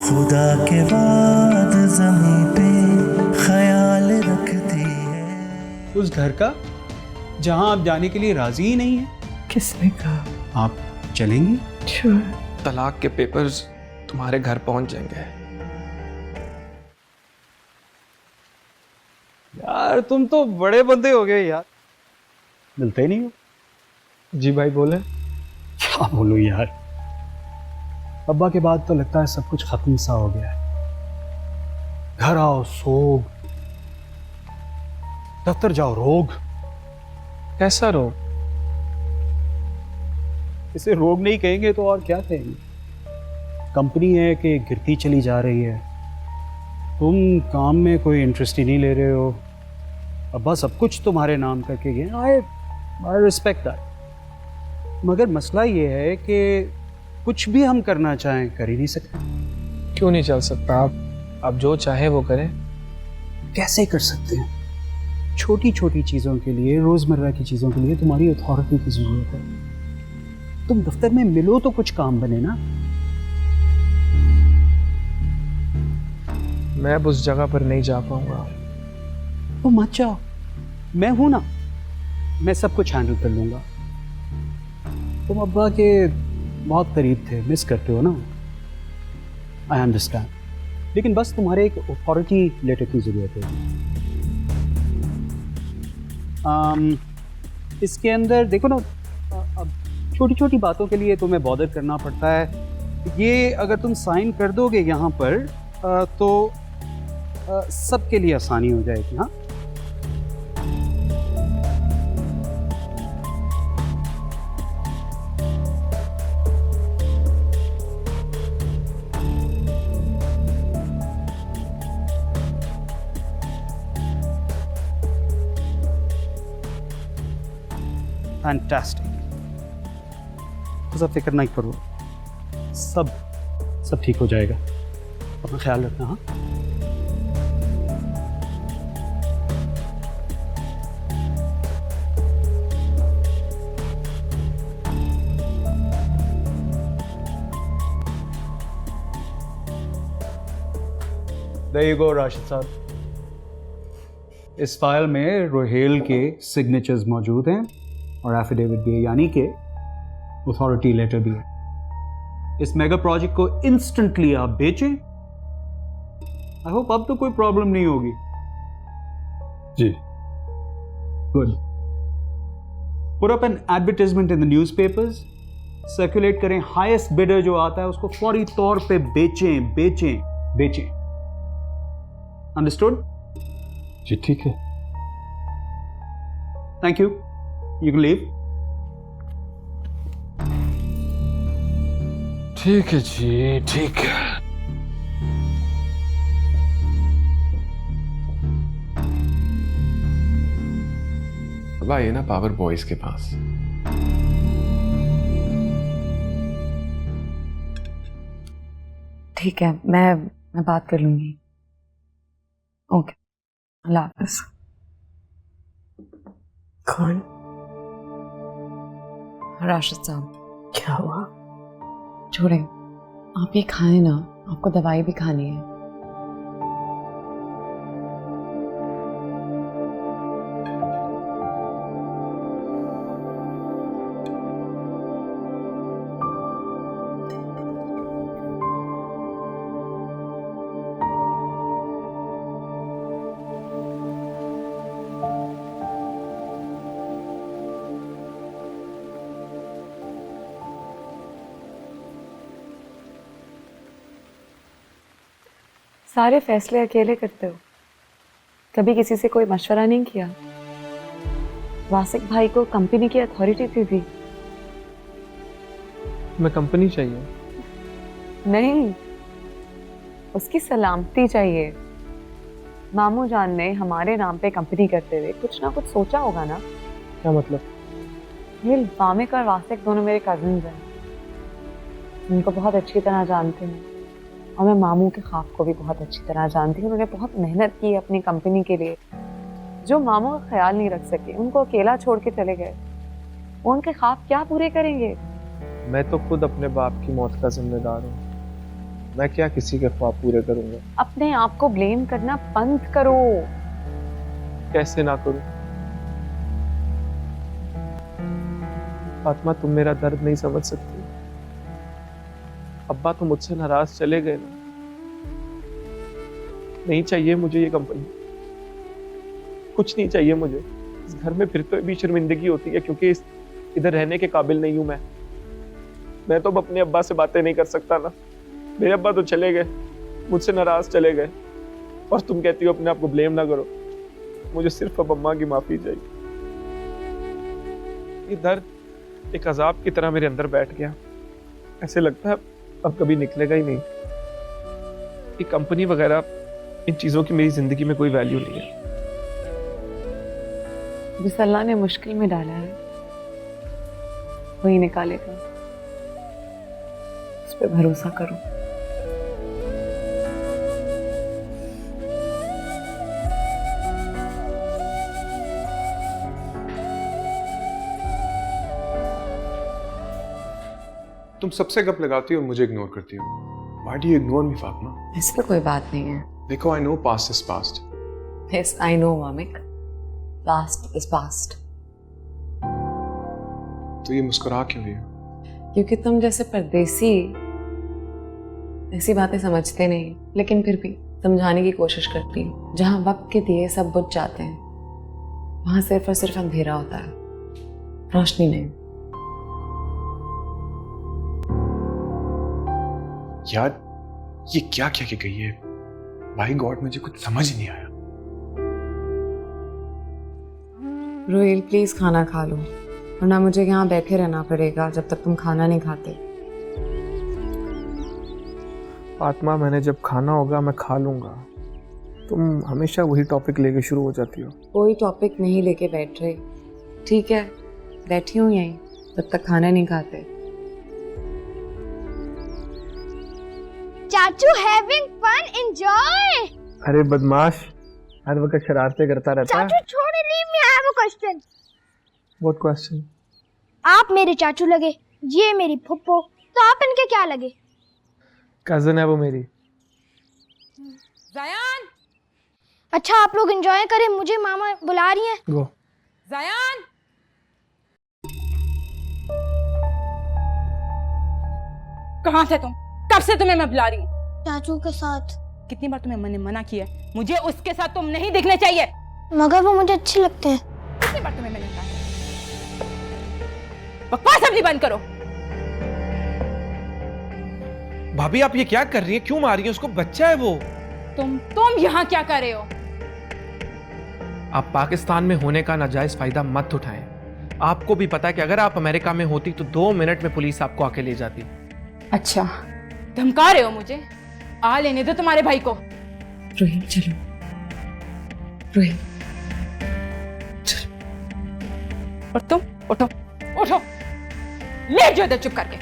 खुदा के बाद ज़मीं पे ख्याल रखती है। उस घर का जहां आप जाने के लिए राजी ही नहीं है। किसने कहा? आप चलेंगी? श्योर। तलाक के पेपर्स तुम्हारे घर पहुंच जाएंगे। यार तुम तो बड़े बंदे हो गए यार, मिलते ही नहीं हो। जी भाई बोले। क्या बोलूं यार, अब्बा के बाद तो लगता है सब कुछ खत्म सा हो गया है। घर आओ सोग, दफ्तर जाओ रोग। कैसा रोग? इसे रोग नहीं कहेंगे तो और क्या कहेंगे। कंपनी है कि गिरती चली जा रही है, तुम काम में कोई इंटरेस्ट ही नहीं ले रहे हो। अब्बा सब कुछ तुम्हारे नाम करके गए। आई रिस्पेक्ट दैट, मगर मसला ये है कि कुछ भी हम करना चाहें कर ही नहीं सकते। क्यों नहीं चल सकता? आप जो चाहे वो करें। कैसे कर सकते हैं? छोटी छोटी चीज़ों के लिए, रोज़मर्रा की चीज़ों के लिए तुम्हारी अथॉरिटी की ज़रूरत है। तुम दफ्तर में मिलो तो कुछ काम बने ना। मैं अब उस जगह पर नहीं जा पाऊंगा। तो मत जाओ, मैं हूं ना, मैं सब कुछ हैंडल कर लूंगा। तुम अब्बा के बहुत करीब थे, मिस करते हो ना, आई अंडरस्टैंड, लेकिन बस तुम्हारे एक अथॉरिटी लेटर की ज़रूरत है। इसके अंदर देखो ना, अब छोटी छोटी बातों के लिए तुम्हें बॉदर करना पड़ता है। ये अगर तुम साइन कर दोगे यहाँ पर तो सबके लिए आसानी हो जाएगी। हाँ, फैंटास्टिक। तो सब फिक्र नहीं करो, सब ठीक हो जाएगा। अपना ख्याल रखना। हाँ, There you go, राशिद साहब। इस फाइल में रोहेल के सिग्नेचर्स मौजूद हैं और एफिडेविट भी है, यानी कि अथॉरिटी लेटर भी है। इस मेगा प्रोजेक्ट को इंस्टेंटली आप बेचें। आई होप अब तो कोई प्रॉब्लम नहीं होगी। जी। Good. Put up an advertisement in the newspapers, circulate करें। हाईएस्ट बिडर जो आता है उसको फौरी तौर पे बेचें बेचें बेचें। अंडरस्टूड? जी ठीक है। Thank you, you can leave. ठीक है जी, ठीक है। अब आइए ना पावर बॉयज के पास। ठीक है, मैं बात कर लूंगी। ओके, अल्लाह हाफ़िज़। कौन? राशिद साहब। क्या हुआ? छोड़ें, आप ये खाएं ना, आपको दवाई भी खानी है। सारे फैसले अकेले करते हो, कभी किसी से कोई मशवरा नहीं किया? वासिक भाई को कंपनी की अथॉरिटी दी। मैं कंपनी चाहिए? नहीं, उसकी सलामती चाहिए। मामू जान ने हमारे नाम पे कंपनी करते हुए कुछ ना कुछ सोचा होगा ना। क्या मतलब? ये वामिक और वासिक दोनों मेरे कजिन्स हैं, उनको बहुत अच्छी तरह जानते हैं और मैं मामू के ख्वाब को भी बहुत अच्छी तरह जानती हूँ। उन्होंने बहुत मेहनत की अपनी कंपनी के लिए, जो मामू का ख्याल नहीं रख सके, उनको अकेला छोड़ के चले गए। वो उनके ख्वाब क्या पूरे करेंगे? मैं तो खुद अपने बाप की मौत का जिम्मेदार हूँ। मैं क्या किसी के ख्वाब पूरे करूंगा? अपने आप को ब्लेम करना बंद करो। कैसे ना करूं? फातिमा, तुम मेरा दर्द नहीं समझ सकती। अब्बा तो मुझसे नाराज चले गए ना। नहीं चाहिए मुझे ये कंपनी, कुछ नहीं चाहिए मुझे। इस घर में फिर तो भी शर्मिंदगी होती है क्योंकि इधर रहने के काबिल नहीं हूं मैं तो अब अपने अब्बा से बातें नहीं कर सकता ना। मेरे अब्बा तो चले गए, मुझसे नाराज चले गए, और तुम कहती हो अपने आप को ब्लेम ना करो। मुझे सिर्फ अब अम्मा की माफी चाहिए। ये दर्द एक अजाब की तरह मेरे अंदर बैठ गया। ऐसे लगता है अब कभी निकलेगा ही नहीं। ये कंपनी वगैरह, इन चीजों की मेरी जिंदगी में कोई वैल्यू नहीं है। जिस अल्लाह ने मुश्किल में डाला है वही निकालेगा, उस पर भरोसा करो। तुम सबसे गप लगाती हो और मुझे इग्नोर करती हो। Why do you ignore me, Fatima? ऐसी कोई बात नहीं है। देखो, I know past is past. Yes, I know, Mamik. Past is past. तो ये मुस्कुरा क्यों रही हो? क्योंकि तुम जैसे परदेसी ऐसी बातें समझते नहीं, लेकिन फिर भी समझाने की कोशिश करती हूँ। जहाँ वक्त के दिए सब बुझ जाते हैं, वहां सिर्फ और सिर्फ अंधेरा होता है, रोशनी नहीं। यार, ये क्या क्या गई है? भाई गॉड, मुझे कुछ समझ नहीं आया। रोहिल, प्लीज खाना खा लो, वरना मुझे यहाँ बैठे रहना पड़ेगा जब तक तुम खाना नहीं खाते। फातिमा, मैंने जब खाना होगा मैं खा लूंगा। तुम हमेशा वही टॉपिक लेके शुरू हो जाती हो। कोई टॉपिक नहीं लेके बैठ रहे, ठीक है? बैठी हूँ यहीं, जब तक खाना नहीं खाते। चाचू हैविंग फन, एंजॉय। अरे बदमाश, हर वक्त शरारतें करता रहता है। चाचू छोड़ नहीं, मैं have a question. What question? आप मेरे चाचू लगे, ये मेरी फुप्पो, तो आप इनके क्या लगे? कजन है वो मेरी। ज़यान, अच्छा आप लोग एंजॉय करें, मुझे मामा बुला रही हैं। गो। ज़यान, कहाँ थे तुम? कब से तुम्हें मैं बुला रही हूँ? चाचू के साथ। कितनी बार तुम्हें मैंने मना किया है, मुझे उसके साथ तुम नहीं दिखने चाहिए। मगर वो मुझे अच्छे लगते हैं। कितनी बार तुम्हें मैंने कहा है? बकवास अपनी बंद करो। भाभी, आप ये क्या कर रही हैं? क्यों मार रही हैं उसको? बच्चा है वो। तुम यहाँ क्या कर रहे हो? आप पाकिस्तान में होने का नाजायज फायदा मत उठाएं। आपको भी पता है कि अगर आप अमेरिका में होती तो 2 मिनट में पुलिस आपको आके ले जाती। अच्छा, धमका रहे हो मुझे? आ लेने दो तुम्हारे भाई को। रोहिल चलो, रोहिल चलो। और तुम उठो, उठो, लेट जाओ इधर चुप करके।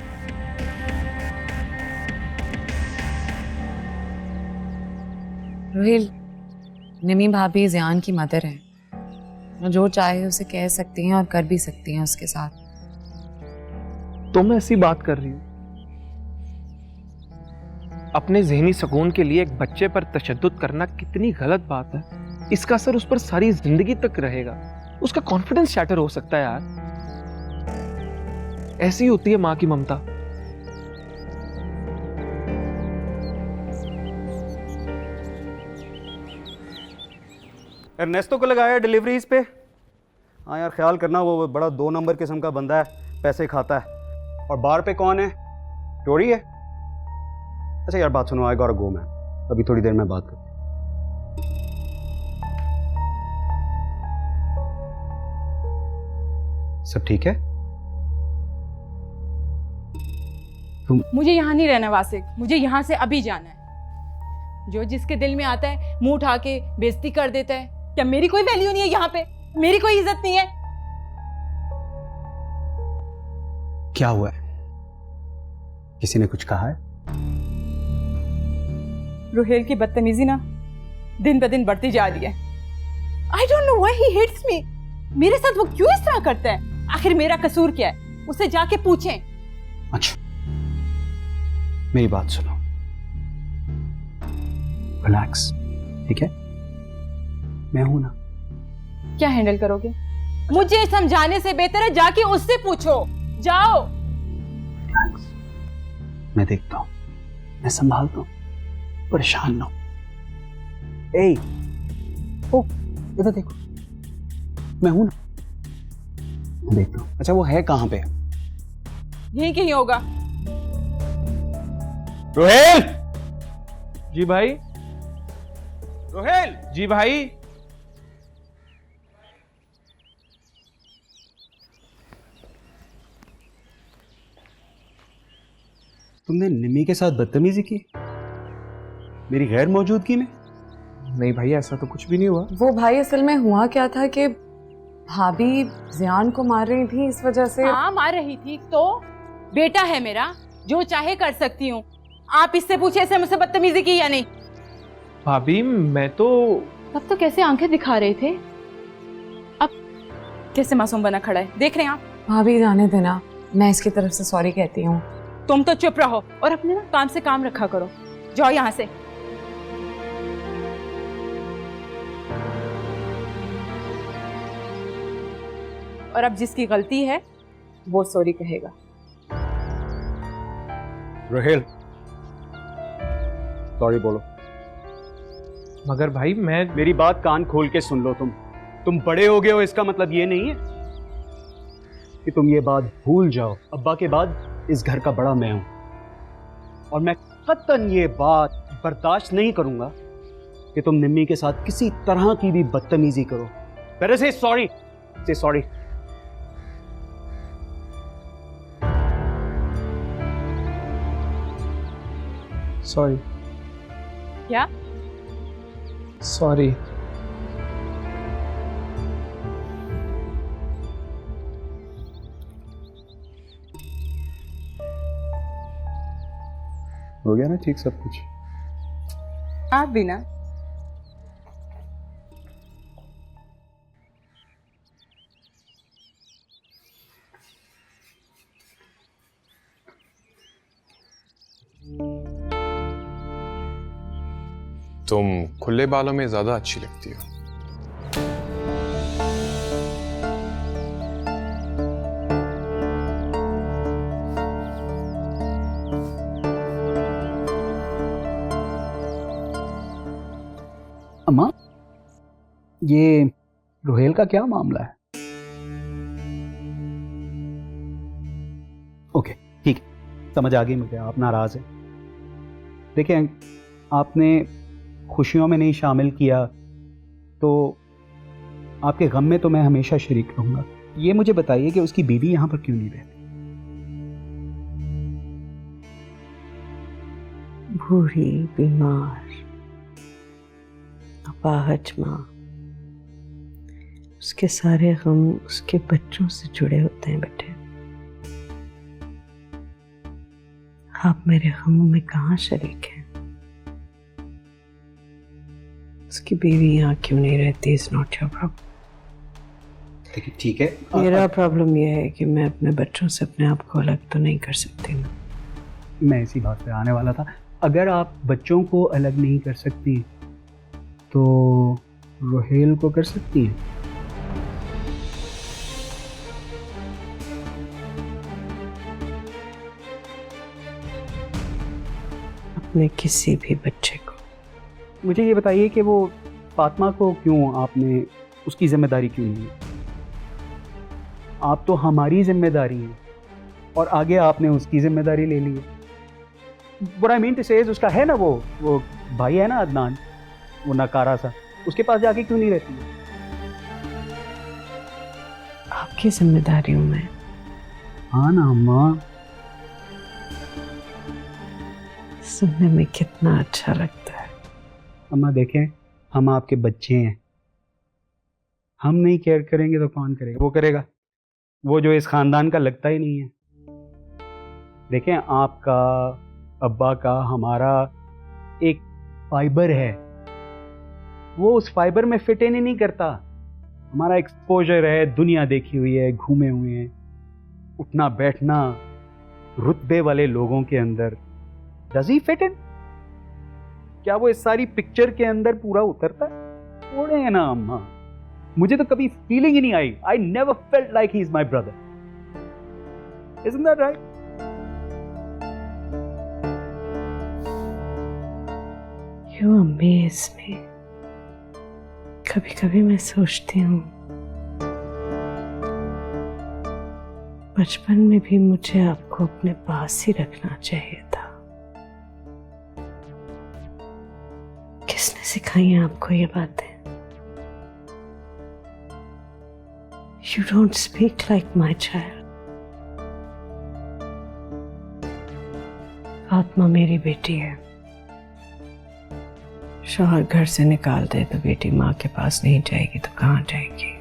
रोहिल, निमी भाभी ज़यान की मदर है, वो जो चाहे उसे कह सकती हैं और कर भी सकती हैं उसके साथ। तुम ऐसी बात कर रही हो? अपने ज़हनी सुकून के लिए एक बच्चे पर तशद्दुद करना कितनी गलत बात है। इसका असर उस पर सारी जिंदगी तक रहेगा। उसका कॉन्फिडेंस शैटर हो सकता है यार। ऐसी होती है माँ की ममता। एर्नेस्टो को लगाया डिलीवरीज पे। हाँ यार, ख्याल करना, वो बड़ा 2 नंबर किस्म का बंदा है, पैसे खाता है। और बार पे कौन है? टोरी है। अच्छा यार, बात सुनो, I got to go man, अभी थोड़ी देर में बात करते। सब ठीक है? मुझे यहाँ नहीं रहना वासिक, मुझे यहाँ से अभी जाना है। जो जिसके दिल में आता है मुंह उठा के बेइज्जती कर देता है। क्या मेरी कोई वैल्यू नहीं है यहाँ पे? मेरी कोई इज्जत नहीं है? क्या हुआ है? किसी ने कुछ कहा है? रोहेल की बदतमीजी ना दिन ब दिन बढ़ती जा रही है। I don't know why he hates me. मेरे साथ वो क्यों इस तरह करता है? आखिर मेरा कसूर क्या है? उसे जाके पूछें। अच्छा, मेरी बात सुनो, रिलैक्स, ठीक है? मैं हूं ना। क्या हैंडल करोगे? मुझे समझाने से बेहतर है जाके उससे पूछो। जाओ। रिलैक्स, मैं देखता हूं, मैं संभालता हूं, परेशान ना हो। ए, ओ, इधर देखो, मैं हूं ना, मैं देखता हूं। अच्छा वो है कहां पे? यहीं कहीं होगा। रोहेल! जी भाई। रोहेल! जी भाई। तुमने निम्मी के साथ बदतमीजी की मेरी गैर मौजूदगी में? नहीं भाई, ऐसा तो कुछ भी नहीं हुआ। वो भाई असल में हुआ क्या था कि भाभी जियान को मार रही थी, इस वजह से। हाँ मार रही थी तो बेटा है मेरा, जो चाहे कर सकती हूँ। आप इससे पूछे ऐसे मुझसे बदतमीजी की या नहीं? भाभी मैं तो तब तो कैसे आंखें दिखा रहे थे, अब कैसे मासूम बना खड़ा है, देख रहे हैं आप? भाभी जाने देना, मैं इसकी तरफ से सॉरी कहती हूँ। तुम तो चुप रहो और अपने ना काम से काम रखा करो। जाओ यहाँ से। और अब जिसकी गलती है वो सॉरी कहेगा। रोहेल, सॉरी बोलो। मगर भाई मैं मेरी बात कान खोल के सुन लो। तुम बड़े हो गए हो, इसका मतलब ये नहीं है कि तुम ये बात भूल जाओ। अब्बा के बाद इस घर का बड़ा मैं हूं और मैं कतई ये बात बर्दाश्त नहीं करूंगा कि तुम निम्मी के साथ किसी तरह की भी बदतमीजी करो। पहले से सॉरी, से सॉरी। सॉरी। क्या? सॉरी। हो गया ना ठीक सब कुछ? आप भी ना। तुम खुले बालों में ज्यादा अच्छी लगती हो। अम्मा, ये रोहेल का क्या मामला है? ओके ठीक, समझ आ गई मुझे, आप नाराज हैं। देखिए, आपने खुशियों में नहीं शामिल किया तो आपके गम में तो मैं हमेशा शरीक रहूंगा। ये मुझे बताइए कि उसकी बीवी यहां पर क्यों नहीं रहती? बूढ़ी, बीमार, अपाहज माँ, उसके सारे गम उसके बच्चों से जुड़े होते हैं बेटे। आप मेरे गमों में कहाँ शरीक हैं? उसकी बीवी यहाँ क्यों नहीं रहती इज नॉट योर प्रॉब्लम। देखिए ठीक है, मेरा प्रॉब्लम यह है कि मैं अपने बच्चों से अपने आप को अलग तो नहीं कर सकती ना। मैं इसी बात पे आने वाला था। अगर आप बच्चों को अलग नहीं कर सकती तो रोहेल को कर सकती हैं। अपने किसी भी बच्चे को। मुझे ये बताइए कि वो फातिमा को क्यों आपने उसकी जिम्मेदारी क्यों ली? आप तो हमारी जिम्मेदारी हैं और आगे आपने उसकी जिम्मेदारी ले ली है। What I mean to say is, उसका है ना वो भाई है ना अदनान, वो नकारा सा, उसके पास जाके क्यों नहीं रहती है? आपकी जिम्मेदारी हूं मैं। हाँ ना अम्मा। सुनने में कितना अच्छा लगता है। अम्मा देखें, हम आपके बच्चे हैं, हम नहीं केयर करेंगे तो कौन करेगा? वो करेगा, वो जो इस खानदान का लगता ही नहीं है। देखें, आपका, अब्बा का, हमारा एक फाइबर है, वो उस फाइबर में फिट इन ही नहीं करता। हमारा एक्सपोजर है, दुनिया देखी हुई है, घूमे हुए हैं, उठना बैठना रुतबे वाले लोगों के अंदर। Does he fit in? क्या वो इस सारी पिक्चर के अंदर पूरा उतरता है? थोड़े है ना अम्मा, मुझे तो कभी फीलिंग ही नहीं आई. I never felt like he is my brother. Isn't that right? You amaze me. कभी कभी मैं सोचती हूँ बचपन में भी मुझे आपको अपने पास ही रखना चाहिए था. किसने सिखाई है आपको ये बातें? You don't speak like my child. आत्मा मेरी बेटी है. शौहर घर से निकाल दे तो बेटी माँ के पास नहीं जाएगी तो कहाँ जाएगी?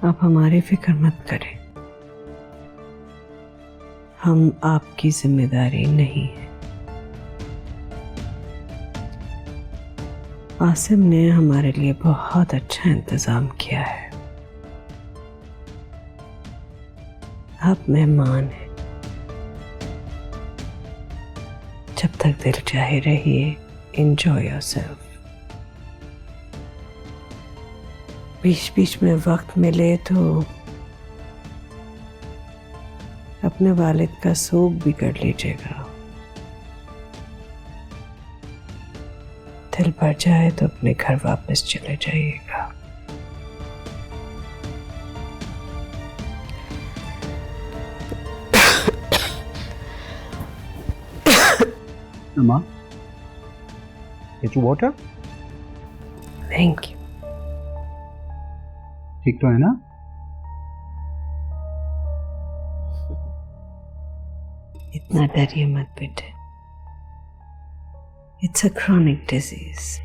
आप हमारी फिक्र मत करें, हम आपकी जिम्मेदारी नहीं है. आसिम ने हमारे लिए बहुत अच्छा इंतजाम किया है. आप मेहमान हैं. जब तक दिल चाहे रहिए, एंजॉय योरसेल्फ. बीच बीच में वक्त मिले तो अपने वालिद का सोग भी कर लीजिएगा. दिल भर जाए तो अपने घर वापस चले जाइएगा. अम्मा, get you water? Thank you. ठीक तो है ना? इतना डरिए मत बेटे. It's a chronic disease.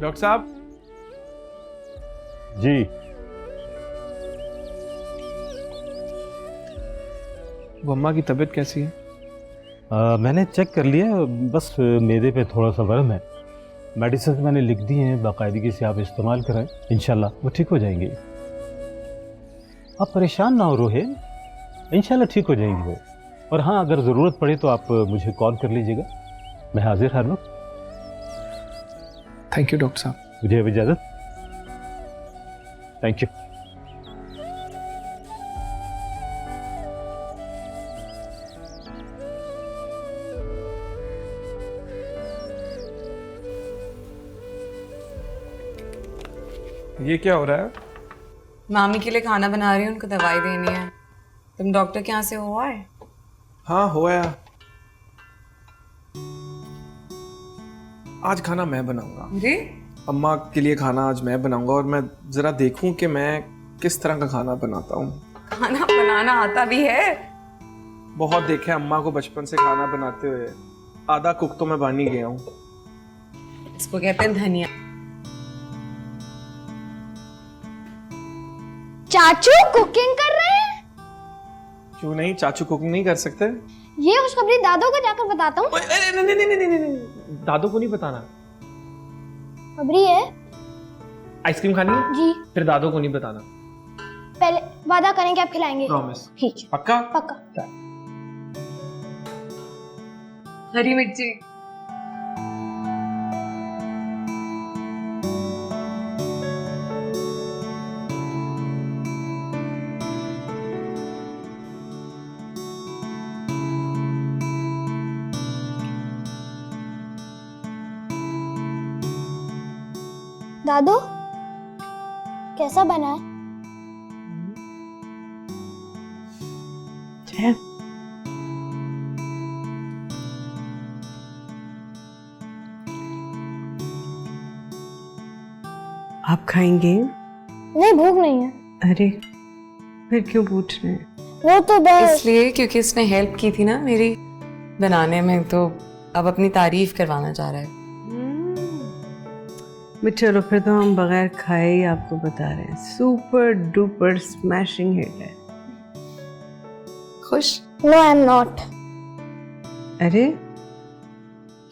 Doctor साहब. जी. वो अम्मा की तबीयत कैसी है? मैंने चेक कर लिया, बस मैदे पे थोड़ा सा वरम है. मेडिसिन मैंने लिख दी हैं, बाकायदगी से आप इस्तेमाल करें, इंशाल्लाह वो ठीक हो जाएंगे. आप परेशान ना हो रोहित, इंशाल्लाह ठीक हो जाएंगी वो. और हाँ, अगर ज़रूरत पड़े तो आप मुझे कॉल कर लीजिएगा, मैं हाजिर हर वक्त. थैंक यू डॉक्टर साहब. मुझे अब इजाज़त. Thank you. ये क्या हो रहा है? मामी के लिए खाना बना रही हूँ, उनको दवाई देनी है. तुम डॉक्टर के यहाँ से हो आए? हाँ हो आया. आज खाना मैं बनाऊंगा. जी? अम्मा के लिए खाना आज मैं बनाऊंगा और मैं जरा देखूं कि मैं किस तरह का खाना बनाता हूँ. खाना बनाना आता भी है? बहुत देखे अम्मा को बचपन से खाना बनाते हुए. आधा कुक तो मैं बन ही गया हूँ. इसको कहते हैं धनिया. चाचू कुकिंग कर रहे हैं? क्यों नहीं, चाचू कुकिंग नहीं कर सकते? ये खुशखबरी दादू को जाकर बताता हूँ. नहीं, दादू को नहीं बताना. खबरी है. आइसक्रीम खानी है? जी. फिर दादू को नहीं बताना. पहले वादा करें कि आप खिलाएंगे. प्रॉमिस. ठीक है. पक्का? पक्का. हरी मिर्ची. दादू कैसा बना है? आप खाएंगे? नहीं, भूख नहीं है. अरे फिर क्यों पूछ रहे हैं? वो तो बस इसलिए क्योंकि इसने हेल्प की थी ना मेरी बनाने में, तो अब अपनी तारीफ करवाना चाह रहा है. चलो फिर तो हम बगैर खाए ही आपको बता रहे हैं, सुपर डुपर स्मैशिंग हिट है. खुश? No I am not. अरे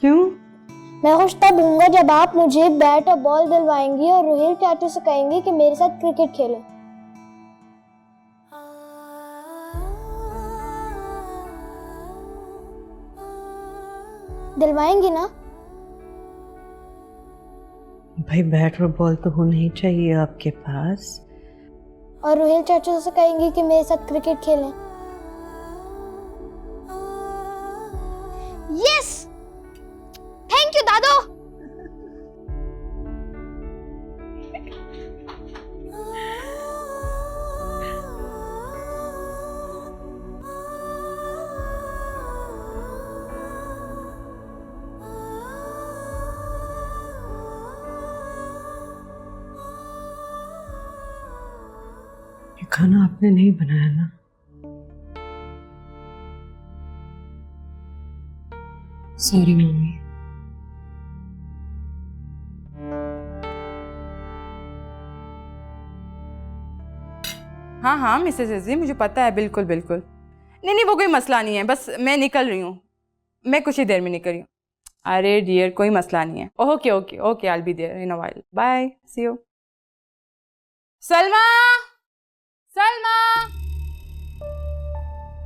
क्यों? मैं खुश तब होऊंगा जब आप मुझे बैट और बॉल दिलवाएंगी और रोहिल चाचू से कहेंगी कि मेरे साथ क्रिकेट खेलें। दिलवाएंगी ना? भाई बैट और बॉल तो होना ही चाहिए आपके पास। और रोहिल चाचू से कहेंगी कि मेरे साथ क्रिकेट खेलें। यस, थैंक यू दादू। ये खाना आपने नहीं बनाया ना? Sorry mummy. हाँ हाँ मिसेस एजी, मुझे पता है, बिल्कुल बिल्कुल। नहीं नहीं, वो कोई मसला नहीं है, बस मैं निकल रही हूँ, मैं कुछ ही देर में निकल रही हूँ। अरे डियर, कोई मसला नहीं है। Okay okay okay, I will be there in a while. Bye, see you. Salma, Salma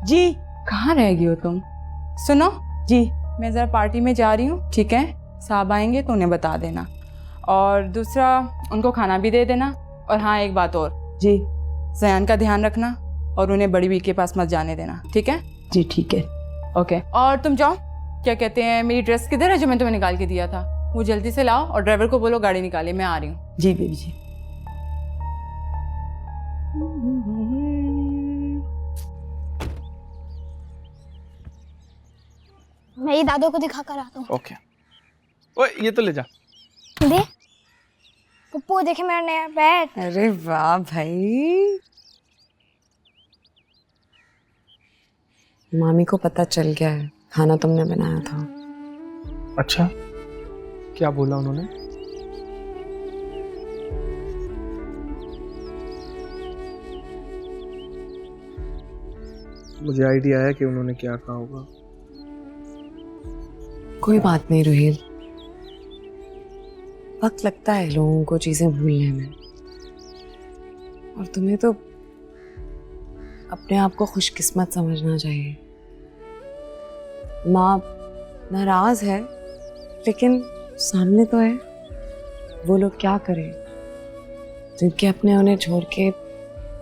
ji, कहाँ रह गई हो तुम? सुनो जी, मैं ज़रा पार्टी में जा रही हूँ, ठीक है? साहब आएंगे तो उन्हें बता देना, और दूसरा उनको खाना भी दे देना। और हाँ, एक बात और जी, जयान का ध्यान रखना और उन्हें बड़ी बी के पास मत जाने देना, ठीक है? जी ठीक है। ओके, और तुम जाओ, क्या कहते हैं, मेरी ड्रेस किधर है जो मैं तुम्हें निकाल के दिया था? वो जल्दी से लाओ और ड्राइवर को बोलो गाड़ी निकाले, मैं आ रही हूँ। जी बेबी जी। मैं ये दादू को दिखा कर आता हूँ। ओके। ओए ये तो ले जा। दे पप्पू, देखे मेरा नया बैट। अरे वाह भाई, मामी को पता चल गया है खाना तुमने बनाया था। अच्छा, क्या बोला उन्होंने? मुझे आइडिया है कि उन्होंने क्या कहा होगा। कोई बात नहीं रोहिल, वक्त लगता है लोगों को चीजें भूलने में, और तुम्हें तो अपने आप को खुशकिस्मत समझना चाहिए। माँ नाराज है, लेकिन सामने तो है। वो लोग क्या करें जिनके अपने उन्हें छोड़ के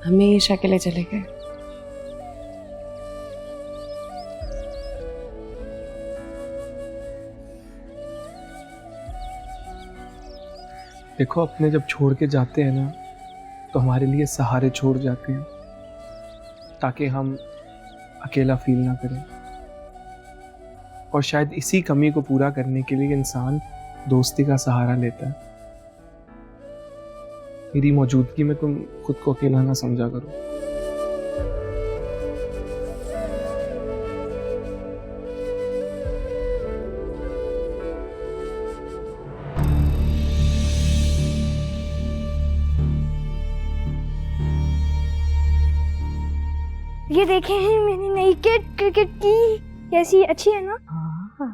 हमेशा के लिए चले गए। देखो, अपने जब छोड़ के जाते हैं ना, तो हमारे लिए सहारे छोड़ जाते हैं ताकि हम अकेला फील ना करें। और शायद इसी कमी को पूरा करने के लिए इंसान दोस्ती का सहारा लेता है। मेरी मौजूदगी में तुम खुद को अकेला ना समझा करो। ये देखे हैं मैंने नई किट क्रिकेट की, कैसी अच्छी है ना? हाँ,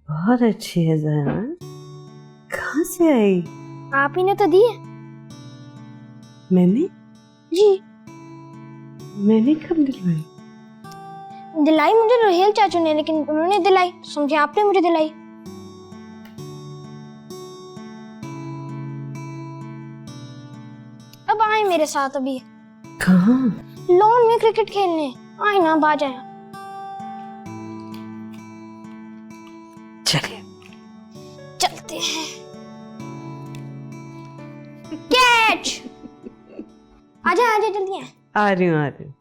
बहुत अच्छी है जयान। कहाँ से आई? आप ही ने तो दी है। मैंने? जी। मैंने कब दिलवाई? दिलाई मुझे रोहिल चाचू ने, लेकिन उन्होंने दिलाई, समझे आपने मुझे दिलाई। अब आए मेरे साथ अभी। कहाँ? लॉन में क्रिकेट खेलने आए ना, बाज आया। चलिए चलते हैं। कैच! आजा आजा, जल्दी आ। आ रही हूँ, आ रही हूँ।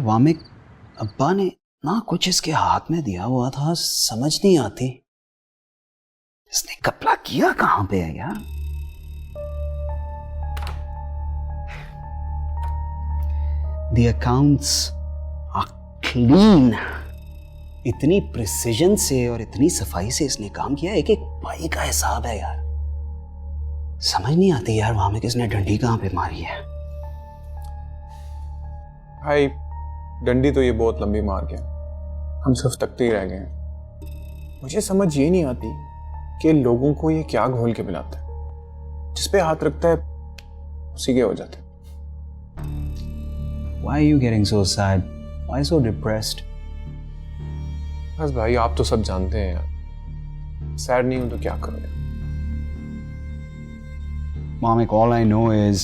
यार वामिक अब्बा ने ना कुछ इसके हाथ में दिया हुआ था, समझ नहीं आती इसने कपड़ा किया कहां पे है यार। The accounts are clean। इतनी प्रिसिजन से और इतनी सफाई से इसने काम किया, एक एक पाई का हिसाब है यार। समझ नहीं आती यार वहां में किसने डंडी कहां पे मारी है। भाई डंडी तो ये बहुत लंबी मार गया, हम सिर्फ तकते ही रह गए हैं। मुझे समझ ये नहीं आती कि लोगों को ये क्या घोल के पिलाता है, जिस पे हाथ रखता है उसी के हो जाते हैं। Why are you getting so sad? Why so depressed? बस भाई आप तो सब जानते हैं यार, सैड नहीं हूं तो क्या करूं। Mamik all I know is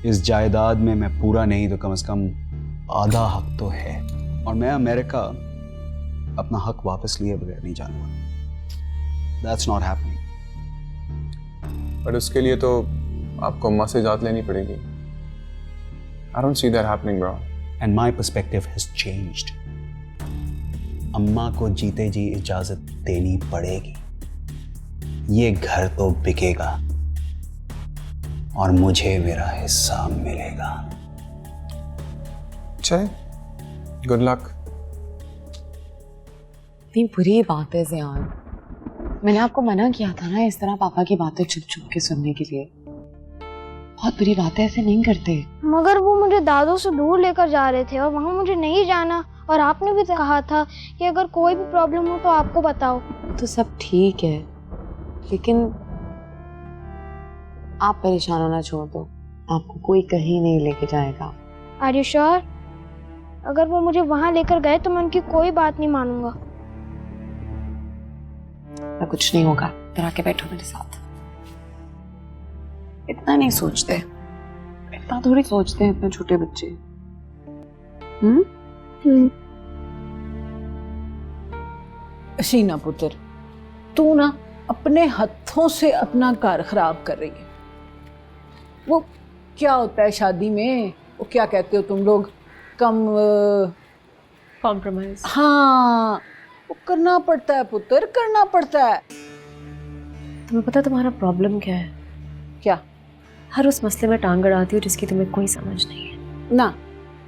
इस जायदाद में मैं पूरा नहीं तो कम से कम आधा हक तो है, और मैं अमेरिका अपना हक वापस लिए बगैर नहीं जाऊंगा। That's not happening। बट उसके लिए तो आपको अम्मा से इजाज़त लेनी पड़ेगी। I don't see that happening, bro। And my perspective has changed। अम्मा को जीते जी इजाजत देनी पड़ेगी। ये घर तो बिकेगा और मुझे मेरा हिस्सा मिलेगा। चले, गुड लक। इतनी बुरी बात है ज़ियान, मैंने आपको मना किया था ना इस तरह पापा की बातें चुप चुप के सुनने के लिए। बहुत बुरी बात है, ऐसे नहीं करते। मगर वो मुझे दादू से दूर लेकर जा रहे थे और वहाँ मुझे नहीं जाना, और आपने भी कहा था कि अगर कोई भी प्रॉब्लम हो तो आपको बताओ। तो सब ठीक है, लेकिन आप परेशान होना छोड़ दो, आपको कोई कहीं नहीं लेके जाएगा। Are you sure? अगर वो मुझे वहाँ लेकर गए तो मैं उनकी कोई बात नहीं मानूंगा। कुछ नहीं होगा, इधर आके बैठो मेरे साथ। इतना नहीं सोचते, इतना थोड़ी सोचते हैं इतने छोटे बच्चे। शीना पुत्र, तू ना अपने हाथों से अपना घर खराब कर रही है। वो क्या होता है शादी में, वो क्या कहते हो तुम लोग, कॉम्प्रोमाइज। हाँ, वो करना पड़ता है पुत्र, करना पड़ता है। तुम्हें पता तुम्हारा प्रॉब्लम क्या है? क्या? हर उस मसले में टांग अड़ाती हो जिसकी तुम्हें कोई समझ नहीं है ना।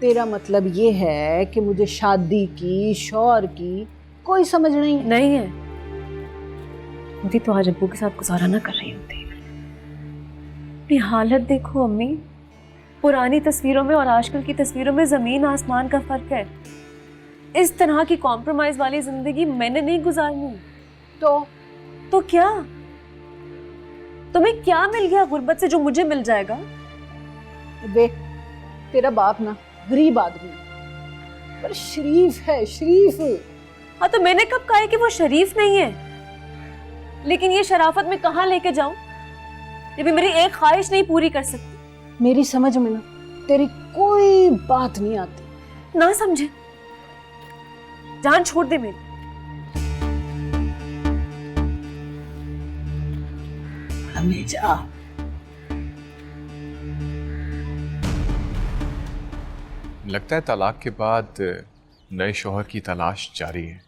तेरा मतलब ये है कि मुझे शादी की, शौहर की कोई समझ नहीं है। होती तो आज अब्बू के साथ गुजारा ना कर रही होती। अपनी हालत देखो अम्मी, पुरानी तस्वीरों में और आजकल की तस्वीरों में जमीन आसमान का फर्क है। इस तरह की कॉम्प्रोमाइज वाली जिंदगी मैंने नहीं गुजारनी। तो क्या तुम्हें क्या मिल गया गुर्बत से जो मुझे मिल जाएगा? देख, तेरा बाप ना गरीब आदमी पर शरीफ है, शरीफ। हाँ, तो मैंने कब कहा है कि वो शरीफ नहीं है? लेकिन ये शराफत में कहाँ लेके जाऊं जब मेरी एक ख्वाहिश नहीं पूरी कर सकती। मेरी समझ में ना तेरी कोई बात नहीं आती। ना समझे, जान छोड़ दे मेरी। हमें जा। लगता है तलाक के बाद नए शौहर की तलाश जारी है।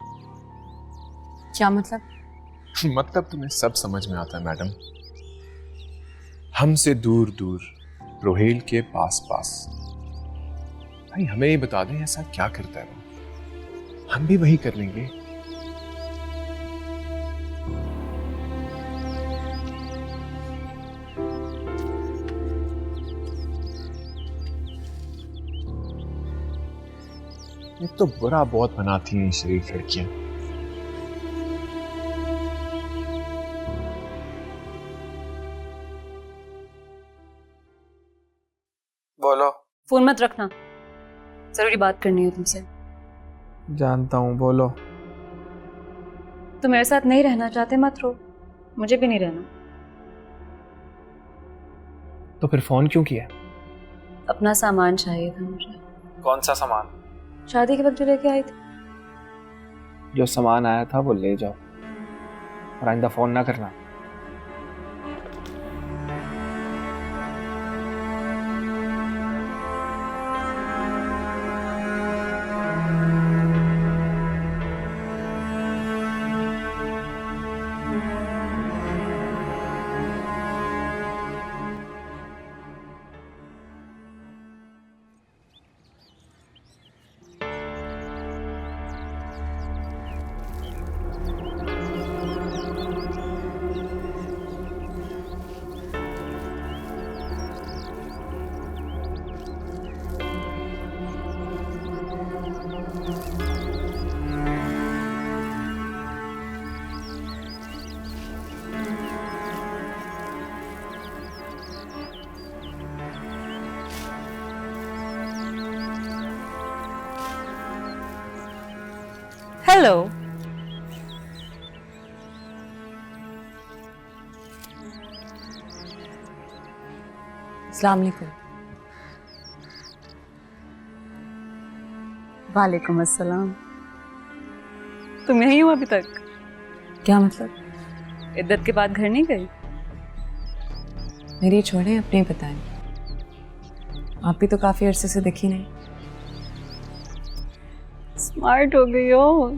क्या मतलब? मतलब तुम्हें सब समझ में आता है मैडम। हमसे दूर दूर, रोहेल के पास पास। भाई हमें ये बता दें ऐसा क्या करता है वो, हम भी वही कर लेंगे। एक तो बुरा बहुत बनाती हैं शरीफ लड़कियां। बोलो। फोन मत रखना, जरूरी बात करनी है तुमसे। जानता हूँ, बोलो। तुम मेरे साथ नहीं रहना चाहते मत रो, मुझे भी नहीं रहना। तो फिर फोन क्यों किया? अपना सामान चाहिए था मुझे। कौन सा सामान? शादी के वक्त जो लेके आई थी। जो सामान आया था वो ले जाओ और आइंदा फोन ना करना। हेलो। अस्सलाम वालेकुम। वालेकुम अस्सलाम। तुम यहीं हो अभी तक? क्या मतलब? इद्दत के बाद घर नहीं गई? मेरी छोड़े, अपने ही बताएं। आप भी तो काफी अरसे से दिखी नहीं। स्मार्ट हो गई हो।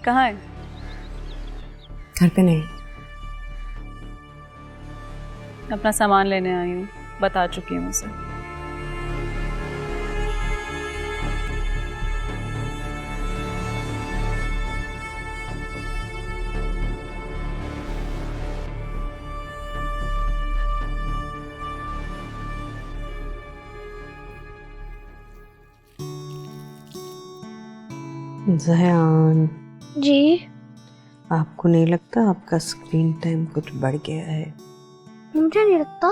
कहाँ है? घर पे नहीं। अपना सामान लेने आई हूँ, बता चुकी हूँ उसे। ज़यान, जी। आपको नहीं लगता आपका स्क्रीन टाइम कुछ बढ़ गया है? मुझे नहीं लगता।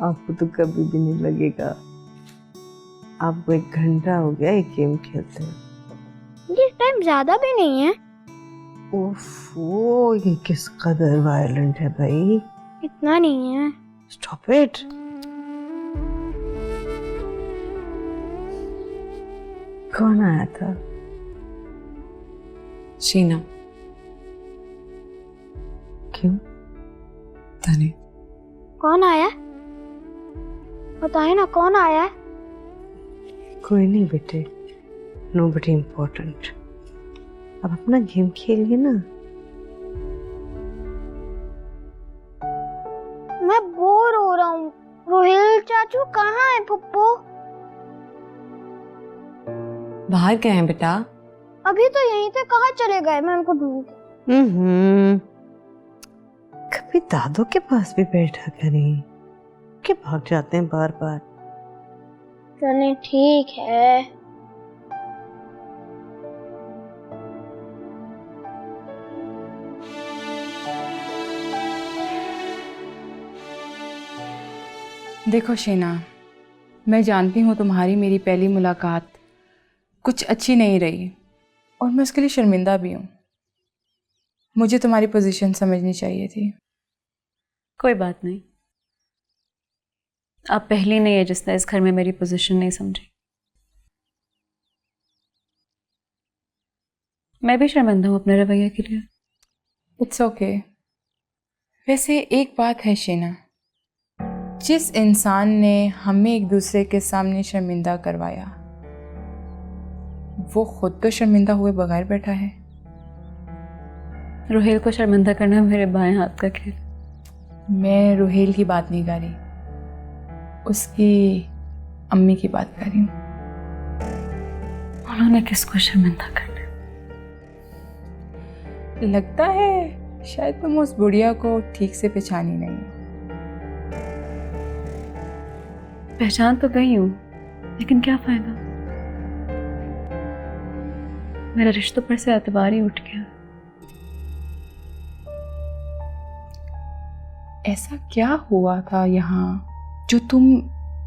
आपको तो कभी भी नहीं लगेगा। आपको 1 घंटा हो गया एक गेम खेलते हुए। ये टाइम ज्यादा भी नहीं है। ओफो, ये किस कदर वायलेंट है भाई। इतना नहीं है। Stop it. कौन आया था? शीना। क्यों? तने। कौन आया? बताए ना कौन आया है? कोई नहीं बेटे, नोबडी इम्पोर्टेंट। अब अपना गेम खेलिए ना। मैं बोर हो रहा हूँ। रोहिल चाचू कहाँ है? पप्पू बाहर गए हैं बेटा। अभी तो यहीं थे, कहाँ चले गए? मैं उनको ढूंढ। कभी दादू के पास भी बैठा करें, के भाग जाते हैं बार बार। चले ठीक है। देखो शीना, मैं जानती हूँ तुम्हारी मेरी पहली मुलाकात कुछ अच्छी नहीं रही और मैं उसके लिए शर्मिंदा भी हूँ। मुझे तुम्हारी पोजीशन समझनी चाहिए थी। कोई बात नहीं, आप पहली नहीं है जिसने इस घर में मेरी पोजीशन नहीं समझी। मैं भी शर्मिंदा हूँ अपने रवैये के लिए। It's okay. वैसे एक बात है शीना, जिस इंसान ने हमें एक दूसरे के सामने शर्मिंदा करवाया वो खुद तो शर्मिंदा हुए बगैर बैठा है। रोहेल को शर्मिंदा करना मेरे बाएं हाथ का खेल। मैं रोहेल की बात नहीं कर रही, उसकी अम्मी की बात कर रही हूँ। उन्होंने किसको शर्मिंदा करना? लगता है शायद तुम उस बुढ़िया को ठीक से पहचानी नहीं हो। पहचान तो गई हूँ, लेकिन क्या फायदा? मेरा रिश्तों पर से एतबार ही उठ गया। ऐसा क्या हुआ था यहाँ जो तुम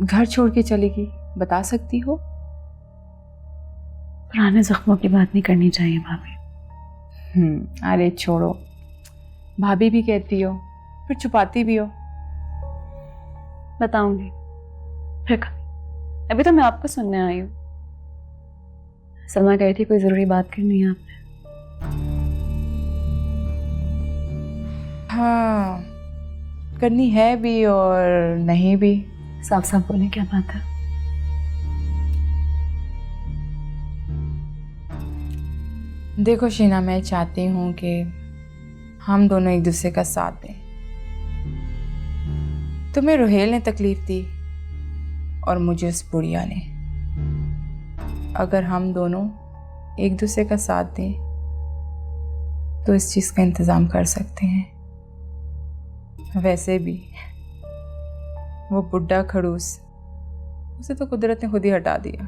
घर छोड़ के चली गई? बता सकती हो? पुराने जख्मों की बात नहीं करनी चाहिए भाभी। अरे छोड़ो, भाभी भी कहती हो फिर छुपाती भी हो। बताऊंगी फिर कभी। अभी तो मैं आपको सुनने आई हूँ। सलमा कही थी कोई जरूरी बात करनी है आपने। हाँ, करनी है भी और नहीं भी। साफ साफ बोले, क्या बात है? देखो शीना, मैं चाहती हूँ कि हम दोनों एक दूसरे का साथ दें। तुम्हें रोहेल ने तकलीफ दी और मुझे उस बुढ़िया ने। अगर हम दोनों एक दूसरे का साथ दें तो इस चीज़ का इंतज़ाम कर सकते हैं। वैसे भी वो बुढ़ा खड़ूस, उसे तो कुदरत ने खुद ही हटा दिया।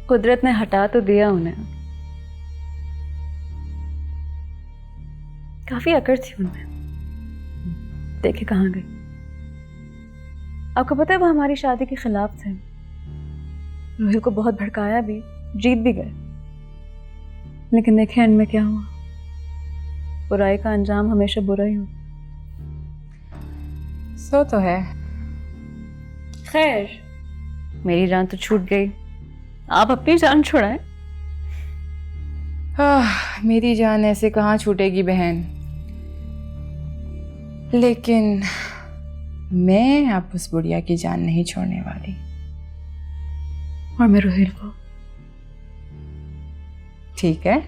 कुदरत ने हटा तो दिया उन्हें, काफी अकड़ थी उनमें। देखे कहाँ गई। आपको पता है वो हमारी शादी के खिलाफ थे, रोहिल को बहुत भड़काया भी, जीत भी गए, लेकिन देखें एंड में क्या हुआ। बुराई का अंजाम हमेशा बुरा ही होता। सो तो है। खैर, मेरी जान तो छूट गई, आप अपनी जान छुड़ाएं। मेरी जान ऐसे कहाँ छूटेगी बहन, लेकिन मैं अब उस बुढ़िया की जान नहीं छोड़ने वाली। और मैं रोहिल को। ठीक है,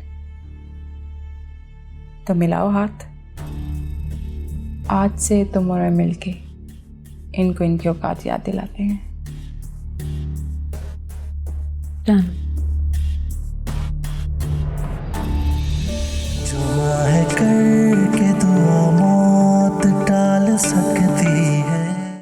तो मिलाओ हाथ। आज से तुम और मैं मिलके इनको इनकी औकात याद दिलाते हैं। जान